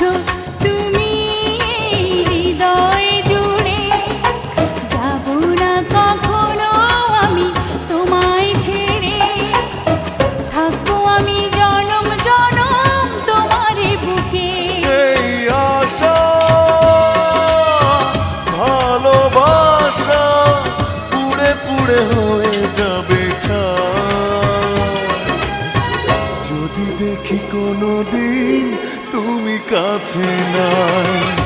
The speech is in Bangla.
আছো তুমি হৃদয় জুড়ে, যাব না কখনো আমি তোমায় ছেড়ে, থাকবো আমি জনম জনম তোমারই বুকে। এই আশা ভালোবাসা পুড়ে পুড়ে হয়ে যাবে ছাই, যদি দেখি কোনোদিন তুমি কাছে নাই।